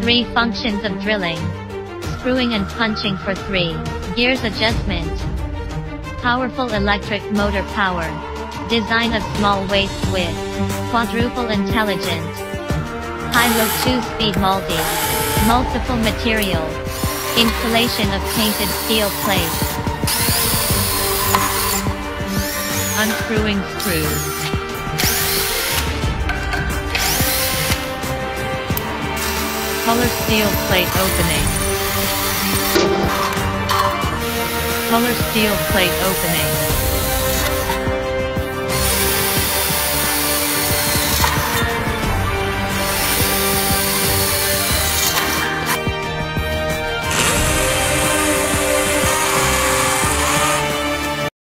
3 functions of drilling. Screwing and punching for 3. Gears adjustment. Powerful electric motor power. Design of small waist width. Quadruple intelligent. High-low 2-speed multi. Multiple material. Installation of painted steel plate. Unscrewing screws. Color steel plate opening. Color steel plate opening.